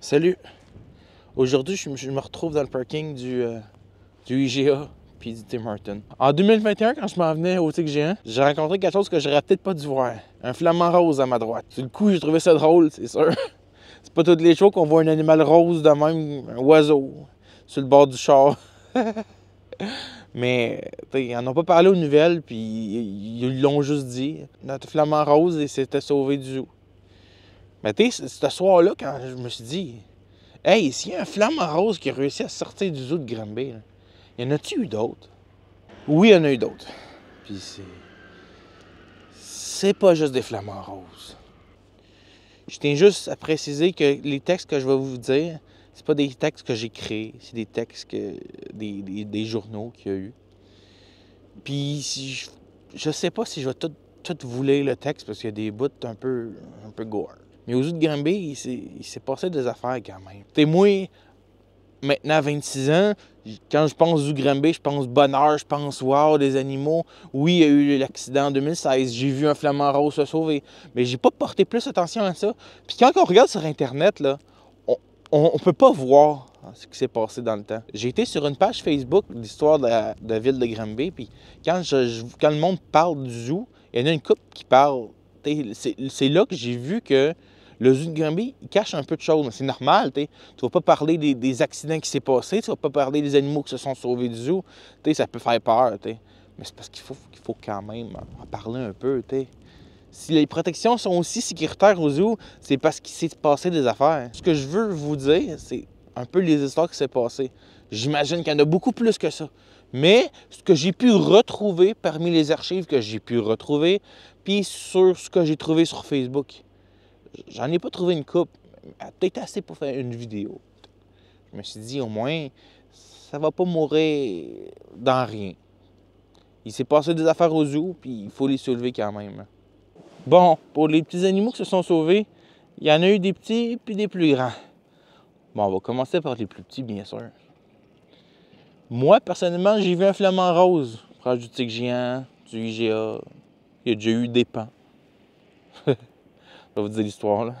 Salut! Aujourd'hui, je me retrouve dans le parking du IGA puis du Tim Hortons. En 2021, quand je m'en venais au Tic Géant, j'ai rencontré quelque chose que j'aurais peut-être pas dû voir. Un flamant rose à ma droite. Sur le coup, j'ai trouvé ça drôle, c'est sûr. C'est pas toutes les jours qu'on voit un animal rose de même, un oiseau, sur le bord du char. Mais, ils n'en ont pas parlé aux nouvelles, puis ils l'ont juste dit. Notre flamant rose, il s'était sauvé du zoo. Mais tu sais, ce soir-là, quand je me suis dit, hey, s'il y a un flamant rose qui a réussi à sortir du zoo de Granby, y en a-tu eu d'autres? Oui, il y en a eu d'autres. Puis c'est pas juste des flamants roses. Je tiens juste à préciser que les textes que je vais vous dire, c'est pas des textes que j'ai créés, c'est des textes des journaux qu'il y a eu. Puis si je sais pas si je vais tout vous lire le texte parce qu'il y a des bouts un peu gore. Mais au zoo de Granby, il s'est passé des affaires quand même. T'es moi, maintenant à 26 ans, quand je pense zoo de Granby, je pense bonheur, je pense wow, des animaux. Oui, il y a eu l'accident en 2016, j'ai vu un flamant rose se sauver, mais j'ai pas porté plus attention à ça. Puis quand on regarde sur Internet, là, on peut pas voir ce qui s'est passé dans le temps. J'ai été sur une page Facebook de l'histoire de la ville de Granby, puis quand le monde parle du zoo, il y en a une couple qui parle. C'est là que j'ai vu que le zoo de Granby, il cache un peu de choses. C'est normal, tu vas pas parler des accidents qui s'est passé, tu vas pas parler des animaux qui se sont sauvés du zoo. Ça peut faire peur, mais c'est parce qu'il faut quand même en parler un peu, t'sais. Si les protections sont aussi sécuritaires au zoo, c'est parce qu'il s'est passé des affaires. Ce que je veux vous dire, c'est un peu les histoires qui s'est passées. J'imagine qu'il y en a beaucoup plus que ça. Mais ce que j'ai pu retrouver parmi les archives que j'ai pu retrouver, puis sur ce que j'ai trouvé sur Facebook, j'en ai pas trouvé une coupe, peut-être assez pour faire une vidéo. Je me suis dit, au moins, ça va pas mourir dans rien. Il s'est passé des affaires au zoo, puis il faut les soulever quand même. Bon, pour les petits animaux qui se sont sauvés, il y en a eu des petits puis des plus grands. Bon, on va commencer par les plus petits, bien sûr. Moi, personnellement, j'ai vu un flamant rose proche du Tic Géant, du IGA. Il y a déjà eu des pans. Je vais vous dire l'histoire, là.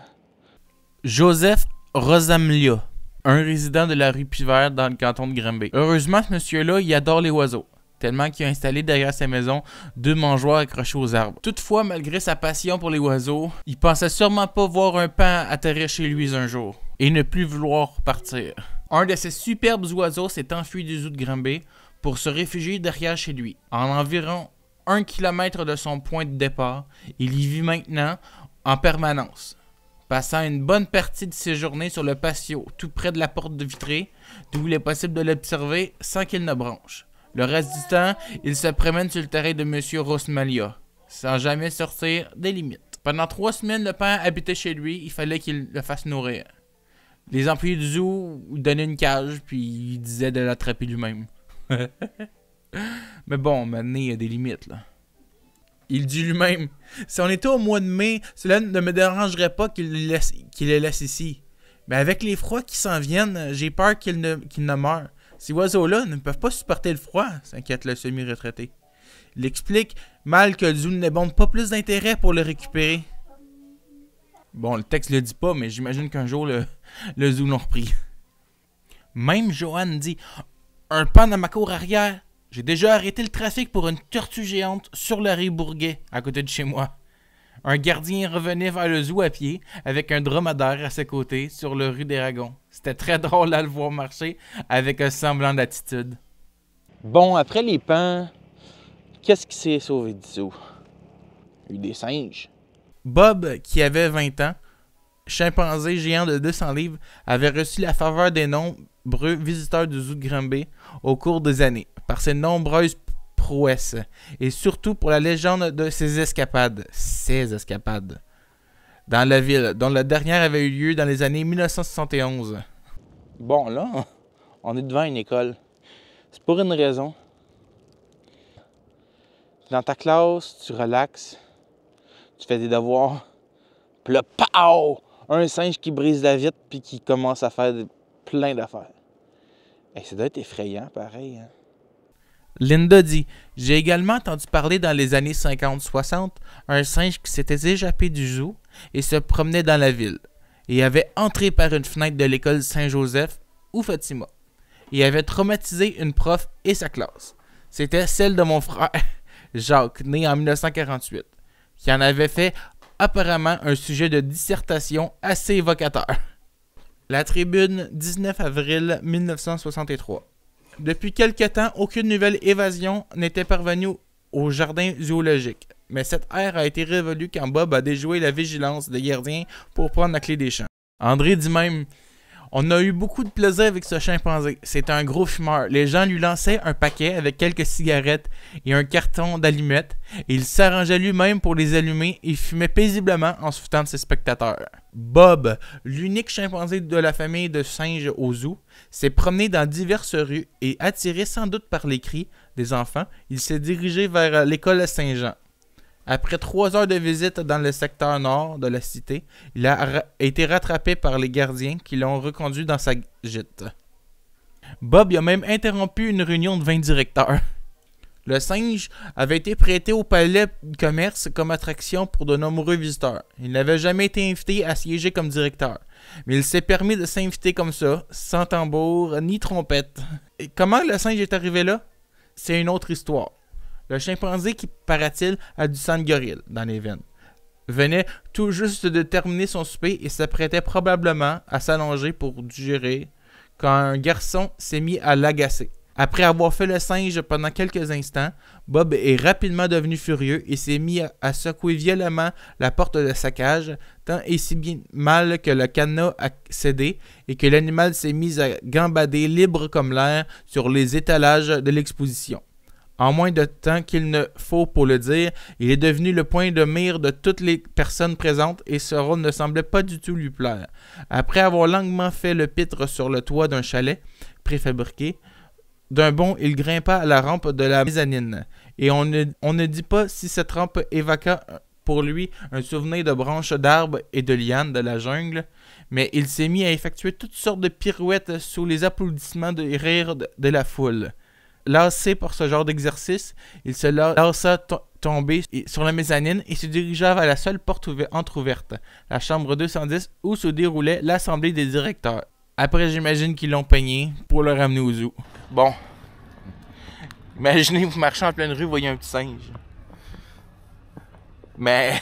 Joseph Rosamlia, un résident de la rue Pivert dans le canton de Granby. Heureusement, ce monsieur-là, il adore les oiseaux, tellement qu'il a installé derrière sa maison 2 mangeoires accrochés aux arbres. Toutefois, malgré sa passion pour les oiseaux, il pensait sûrement pas voir un paon atterrir chez lui un jour et ne plus vouloir partir. Un de ces superbes oiseaux s'est enfui du zoo de Granby pour se réfugier derrière chez lui. En environ 1 kilomètre de son point de départ, il y vit maintenant en permanence, passant une bonne partie de ses journées sur le patio, tout près de la porte vitrée, d'où il est possible de l'observer sans qu'il ne bronche. Le reste du temps, il se promène sur le terrain de M. Rosamlia, sans jamais sortir des limites. Pendant 3 semaines, le père habitait chez lui, il fallait qu'il le fasse nourrir. Les employés du zoo lui donnaient une cage, puis il disait de l'attraper lui-même. Mais bon, maintenant, il y a des limites, là. Il dit lui-même, si on était au mois de mai, cela ne me dérangerait pas qu'il les laisse ici. Mais avec les froids qui s'en viennent, j'ai peur qu'il ne meure. Ces oiseaux-là ne peuvent pas supporter le froid, s'inquiète le semi-retraité. Il explique mal que le zoo n'ébonde pas plus d'intérêt pour le récupérer. Bon, le texte le dit pas, mais j'imagine qu'un jour, le zoo l'ont repris. Même Joanne dit, un pan dans ma cour arrière. J'ai déjà arrêté le trafic pour une tortue géante sur la rue Bourguet, à côté de chez moi. Un gardien revenait vers le zoo à pied, avec un dromadaire à ses côtés, sur le rue des Ragons. C'était très drôle à le voir marcher, avec un semblant d'attitude. Bon, après les pans, qu'est-ce qui s'est sauvé du zoo? Il y a eu des singes. Bob, qui avait 20 ans, chimpanzé géant de 200 livres, avait reçu la faveur des nombreux visiteurs du zoo de Granby au cours des années, par ses nombreuses prouesses, et surtout pour la légende de ses escapades, dans la ville, dont la dernière avait eu lieu dans les années 1971. Bon, là, on est devant une école. C'est pour une raison. Dans ta classe, tu relaxes, tu fais des devoirs, puis là, pow! Un singe qui brise la vitre puis qui commence à faire plein d'affaires. Hey, ça doit être effrayant, pareil, hein? Linda dit, j'ai également entendu parler dans les années 50-60 un singe qui s'était échappé du zoo et se promenait dans la ville. et avait entré par une fenêtre de l'école Saint-Joseph ou Fatima. Il avait traumatisé une prof et sa classe. C'était celle de mon frère, Jacques, né en 1948, qui en avait fait apparemment un sujet de dissertation assez évocateur. La Tribune, 19 avril 1963. Depuis quelque temps, aucune nouvelle évasion n'était parvenue au jardin zoologique, mais cette ère a été révolue quand Bob a déjoué la vigilance des gardiens pour prendre la clé des champs. André dit même: on a eu beaucoup de plaisir avec ce chimpanzé. C'était un gros fumeur. Les gens lui lançaient un paquet avec quelques cigarettes et un carton d'allumettes. Et il s'arrangeait lui-même pour les allumer et fumait paisiblement en se foutant de ses spectateurs. Bob, l'unique chimpanzé de la famille de singes au zoo, s'est promené dans diverses rues et, attiré sans doute par les cris des enfants, il s'est dirigé vers l'école Saint-Jean. Après 3 heures de visite dans le secteur nord de la cité, il a été rattrapé par les gardiens qui l'ont reconduit dans sa gîte. Bob a même interrompu une réunion de 20 directeurs. Le singe avait été prêté au palais de commerce comme attraction pour de nombreux visiteurs. Il n'avait jamais été invité à siéger comme directeur, mais il s'est permis de s'inviter comme ça, sans tambour ni trompette. Et comment le singe est arrivé là? C'est une autre histoire. Le chimpanzé qui, paraît-il, a du sang de gorille dans les veines, venait tout juste de terminer son souper et s'apprêtait probablement à s'allonger pour digérer quand un garçon s'est mis à l'agacer. Après avoir fait le singe pendant quelques instants, Bob est rapidement devenu furieux et s'est mis à secouer violemment la porte de sa cage, tant et si bien mal que le cadenas a cédé et que l'animal s'est mis à gambader libre comme l'air sur les étalages de l'exposition. En moins de temps qu'il ne faut pour le dire, il est devenu le point de mire de toutes les personnes présentes et ce rôle ne semblait pas du tout lui plaire. Après avoir longuement fait le pitre sur le toit d'un chalet préfabriqué, d'un bond, il grimpa à la rampe de la mezzanine. Et on ne dit pas si cette rampe évoqua pour lui un souvenir de branches d'arbres et de lianes de la jungle, mais il s'est mis à effectuer toutes sortes de pirouettes sous les applaudissements et rires de la foule. Lassé par ce genre d'exercice, il se laissa tomber sur la mezzanine et se dirigea vers la seule porte entrouverte, la chambre 210 où se déroulait l'assemblée des directeurs. Après, j'imagine qu'ils l'ont pogné pour le ramener au zoo. Bon. Imaginez, vous marchez en pleine rue, voyez un petit singe. Mais...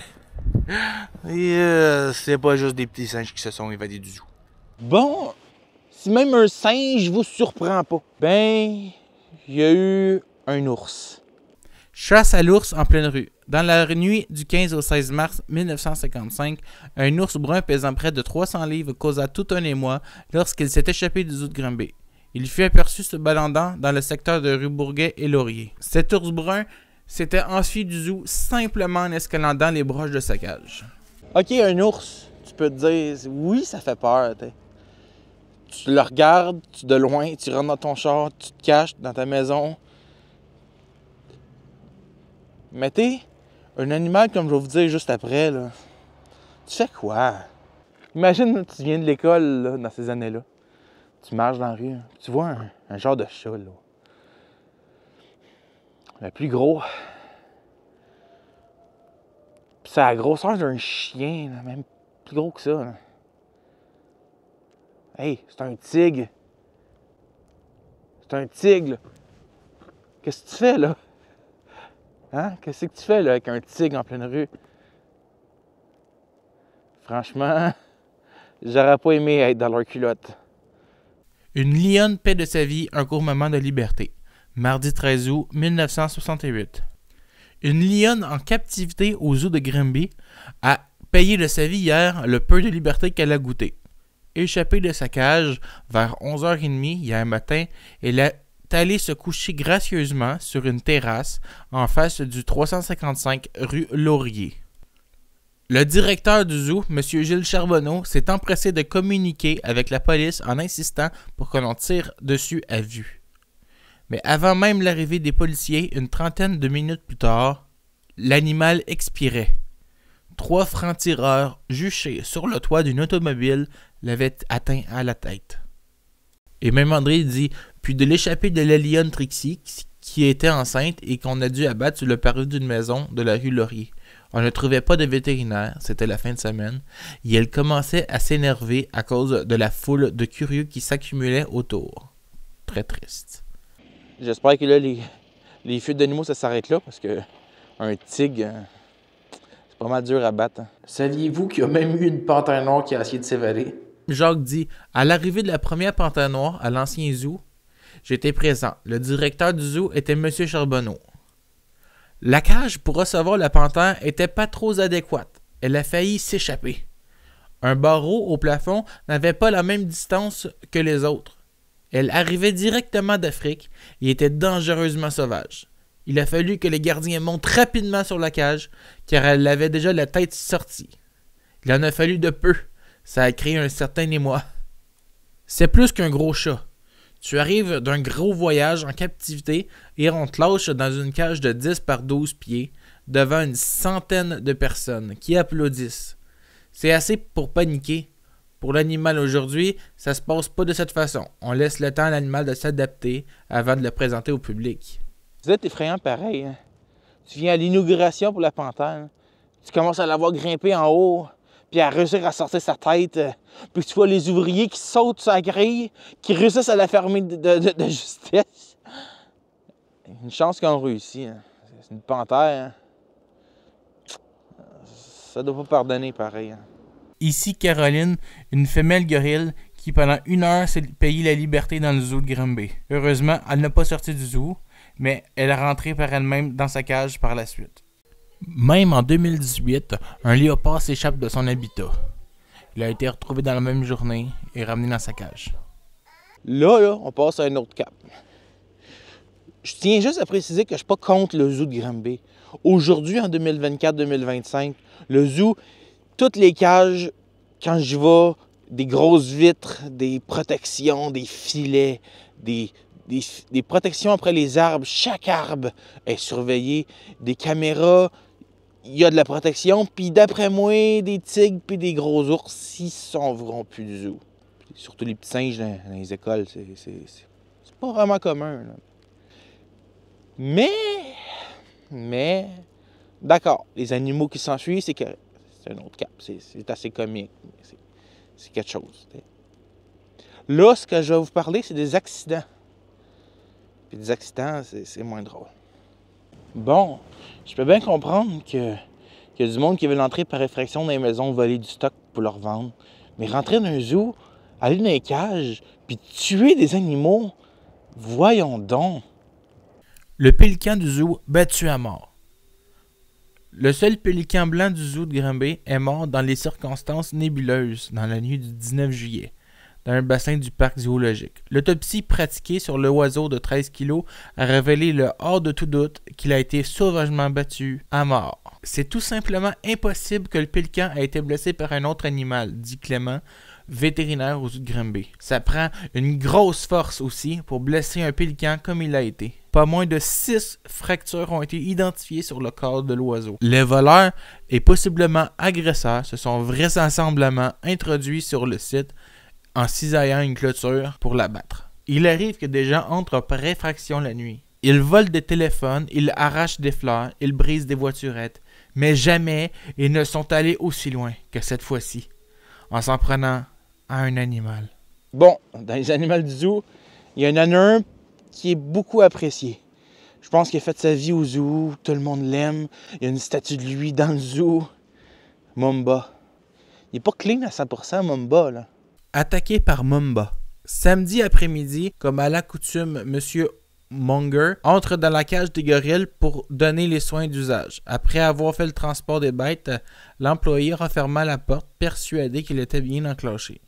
c'est pas juste des petits singes qui se sont évadés du zoo. Bon, si même un singe vous surprend pas, ben... il y a eu un ours. Chasse à l'ours en pleine rue. Dans la nuit du 15 au 16 mars 1955, un ours brun pesant près de 300 livres causa tout un émoi lorsqu'il s'est échappé du zoo de Granby. Il fut aperçu se baladant dans le secteur de rue Bourget et Laurier. Cet ours brun s'était enfui du zoo simplement en escaladant les broches de sa cage. Ok, un ours, tu peux te dire, oui, ça fait peur, t'sais. Tu le regardes, de loin, tu rentres dans ton char, tu te caches dans ta maison. Mais t'es un animal, comme je vais vous dire juste après, là, tu fais quoi? Imagine, tu viens de l'école là, dans ces années-là. Tu marches dans la rue, tu vois un genre de chat, là. Le plus gros. Puis c'est la grosseur d'un chien, là, même plus gros que ça. Là. Hey, c'est un tigre. C'est un tigre, là. Qu'est-ce que tu fais, là? Hein? Qu'est-ce que tu fais, là, avec un tigre en pleine rue? Franchement, j'aurais pas aimé être dans leur culotte. Une lionne paie de sa vie un court moment de liberté. Mardi 13 août 1968. Une lionne en captivité au zoo de Granby a payé de sa vie hier le peu de liberté qu'elle a goûté. Échappée de sa cage vers 11h30 hier matin, elle est allée se coucher gracieusement sur une terrasse en face du 355 rue Laurier. Le directeur du zoo, M. Gilles Charbonneau, s'est empressé de communiquer avec la police en insistant pour que l'on tire dessus à vue. Mais avant même l'arrivée des policiers, une trentaine de minutes plus tard, l'animal expirait. 3 francs-tireurs juchés sur le toit d'une automobile l'avaient atteint à la tête. Et même André dit, puis de l'échappée de la lionne Trixie, qui était enceinte et qu'on a dû abattre sur le parvis d'une maison de la rue Laurier. On ne trouvait pas de vétérinaire, c'était la fin de semaine, et elle commençait à s'énerver à cause de la foule de curieux qui s'accumulait autour. Très triste. J'espère que là, les fuites d'animaux, ça s'arrête là, parce que un tigre, c'est pas mal dur à battre. Saviez-vous qu'il y a même eu une panthère noire qui a essayé de s'évader? Jacques dit, à l'arrivée de la première panthère noire à l'ancien zoo, j'étais présent. Le directeur du zoo était M. Charbonneau. La cage pour recevoir la panthère était pas trop adéquate. Elle a failli s'échapper. Un barreau au plafond n'avait pas la même distance que les autres. Elle arrivait directement d'Afrique et était dangereusement sauvage. Il a fallu que les gardiens montent rapidement sur la cage, car elle avait déjà la tête sortie. Il en a fallu de peu. Ça a créé un certain émoi. C'est plus qu'un gros chat. Tu arrives d'un gros voyage en captivité et on te lâche dans une cage de 10 par 12 pieds devant une centaine de personnes qui applaudissent. C'est assez pour paniquer. Pour l'animal aujourd'hui, ça se passe pas de cette façon. On laisse le temps à l'animal de s'adapter avant de le présenter au public. Vous êtes effrayant pareil. Hein? Tu viens à l'inauguration pour la panthère. Hein? Tu commences à la voir grimper en haut, puis à réussir à sortir sa tête. Puis tu vois les ouvriers qui sautent sur la grille, qui réussissent à la fermer de justesse. Une chance qu'on réussit. Hein? C'est une panthère. Hein? Ça doit pas pardonner pareil. Hein? Ici Caroline, une femelle gorille qui pendant 1 heure s'est payée la liberté dans le zoo de Granby. Heureusement, elle n'a pas sorti du zoo, mais elle est rentrée par elle-même dans sa cage par la suite. Même en 2018, un léopard s'échappe de son habitat. Il a été retrouvé dans la même journée et ramené dans sa cage. Là, on passe à un autre cap. Je tiens juste à préciser que je ne suis pas contre le zoo de Granby. Aujourd'hui, en 2024-2025, le zoo, toutes les cages, quand j'y vais, des grosses vitres, des protections, des filets, des protections après les arbres. Chaque arbre est surveillé, des caméras, il y a de la protection. Puis d'après moi, des tigres puis des gros ours, ils s'en verront plus du zoo. Puis surtout les petits singes dans les écoles, c'est pas vraiment commun. Là. Mais, d'accord, les animaux qui s'enfuient, c'est un autre cap. C'est assez comique. C'est quelque chose. T'sais. Là, ce que je vais vous parler, c'est des accidents. Puis des accidents, c'est moins drôle. Bon, je peux bien comprendre qu'il y a du monde qui veut entrer par effraction dans les maisons, voler du stock pour leur vendre. Mais rentrer dans un zoo, aller dans les cages, puis tuer des animaux, voyons donc. Le pélican du zoo battu à mort. Le seul pélican blanc du zoo de Granby est mort dans les circonstances nébuleuses dans la nuit du 19 juillet, dans un bassin du parc zoologique. L'autopsie pratiquée sur l'oiseau de 13 kg a révélé le hors de tout doute qu'il a été sauvagement battu à mort. C'est tout simplement impossible que le pélican ait été blessé par un autre animal, dit Clément, vétérinaire au zoo de Granby. Ça prend une grosse force aussi pour blesser un pélican comme il l'a été. Pas moins de 6 fractures ont été identifiées sur le corps de l'oiseau. Les voleurs et possiblement agresseurs se sont vraisemblablement introduits sur le site en cisaillant une clôture pour l'abattre. Il arrive que des gens entrent par effraction la nuit. Ils volent des téléphones, ils arrachent des fleurs, ils brisent des voiturettes, mais jamais ils ne sont allés aussi loin que cette fois-ci, en s'en prenant à un animal. Bon, dans les animaux du zoo, il y en a un qui est beaucoup apprécié. Je pense qu'il a fait sa vie au zoo, tout le monde l'aime. Il y a une statue de lui dans le zoo. Mumba. Il n'est pas clean à 100%, Mumba, là. Attaqué par Mumba. Samedi après-midi, comme à l'accoutume, M. Munger entre dans la cage des gorilles pour donner les soins d'usage. Après avoir fait le transport des bêtes, l'employé referma la porte, persuadé qu'il était bien enclenché.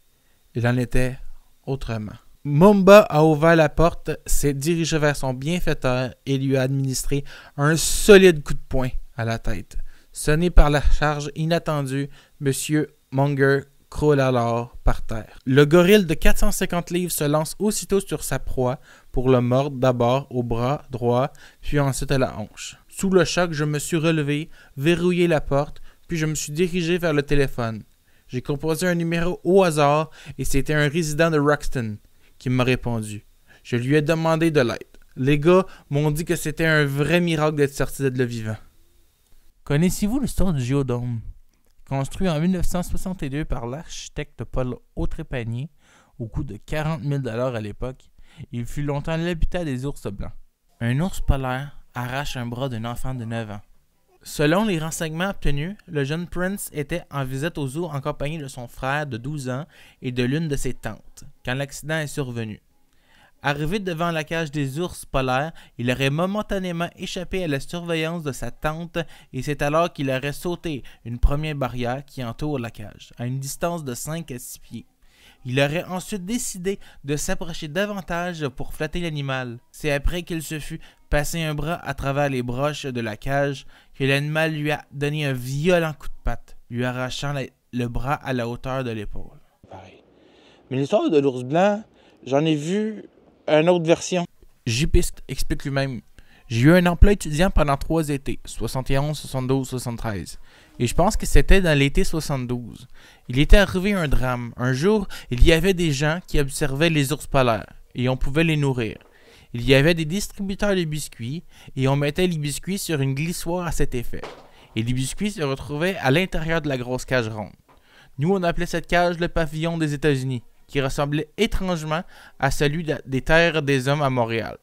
Il en était autrement. Mumba a ouvert la porte, s'est dirigé vers son bienfaiteur et lui a administré un solide coup de poing à la tête. Sonné par la charge inattendue, M. Munger croule alors par terre. Le gorille de 450 livres se lance aussitôt sur sa proie pour le mordre d'abord au bras droit, puis ensuite à la hanche. Sous le choc, je me suis relevé, verrouillé la porte, puis je me suis dirigé vers le téléphone. J'ai composé un numéro au hasard et c'était un résident de Roxton qui m'a répondu. Je lui ai demandé de l'aide. Les gars m'ont dit que c'était un vrai miracle d'être sorti de là vivant. Connaissez-vous l'histoire du Géodôme? Construit en 1962 par l'architecte Paul Autrépanier, au coût de 40 000 $ à l'époque, il fut longtemps l'habitat des ours blancs. Un ours polaire arrache un bras d'un enfant de 9 ans. Selon les renseignements obtenus, le jeune Prince était en visite au zoo en compagnie de son frère de 12 ans et de l'une de ses tantes, quand l'accident est survenu. Arrivé devant la cage des ours polaires, il aurait momentanément échappé à la surveillance de sa tante et c'est alors qu'il aurait sauté une première barrière qui entoure la cage, à une distance de 5 à 6 pieds. Il aurait ensuite décidé de s'approcher davantage pour flatter l'animal. C'est après qu'il se fut passé un bras à travers les broches de la cage que l'animal lui a donné un violent coup de patte, lui arrachant le bras à la hauteur de l'épaule. Pareil. Mais l'histoire de l'ours blanc, j'en ai vu une autre version. JP explique lui-même. J'ai eu un emploi étudiant pendant 3 étés, 71, 72, 73. Et je pense que c'était dans l'été 72. Il était arrivé un drame. Un jour, il y avait des gens qui observaient les ours polaires, et on pouvait les nourrir. Il y avait des distributeurs de biscuits, et on mettait les biscuits sur une glissoire à cet effet. Et les biscuits se retrouvaient à l'intérieur de la grosse cage ronde. Nous, on appelait cette cage le pavillon des États-Unis, qui ressemblait étrangement à celui des Terres des Hommes à Montréal.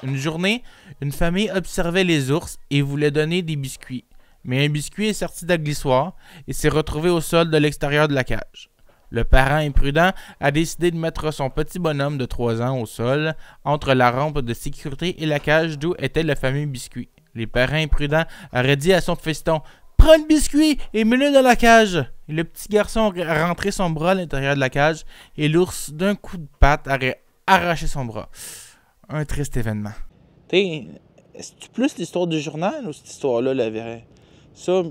Une journée, une famille observait les ours et voulait donner des biscuits. Mais un biscuit est sorti de la glissoire et s'est retrouvé au sol de l'extérieur de la cage. Le parent imprudent a décidé de mettre son petit bonhomme de 3 ans au sol, entre la rampe de sécurité et la cage d'où était le fameux biscuit. Les parents imprudents auraient dit à son fiston « Prends le biscuit et mets-le dans la cage !» Et le petit garçon a rentré son bras à l'intérieur de la cage et l'ours, d'un coup de patte, aurait arraché son bras. Un triste événement. C'est plus l'histoire du journal ou cette histoire-là, la vraie? Ça,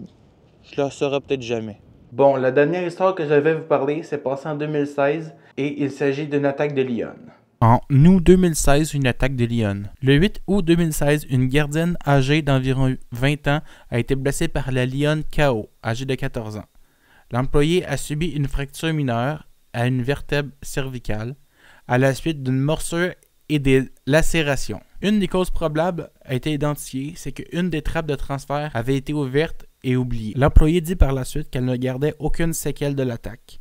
je la saurai peut-être jamais. Bon, la dernière histoire que je vais vous parler, c'est passé en 2016 et il s'agit d'une attaque de Lyon. En août 2016, une attaque de Lyon. Le 8 août 2016, une gardienne âgée d'environ 20 ans a été blessée par la lionne KO, âgée de 14 ans. L'employé a subi une fracture mineure à une vertèbre cervicale à la suite d'une morsure et des lacérations. Une des causes probables a été identifiée, c'est qu'une des trappes de transfert avait été ouverte et oubliée. L'employé dit par la suite qu'elle ne gardait aucune séquelle de l'attaque.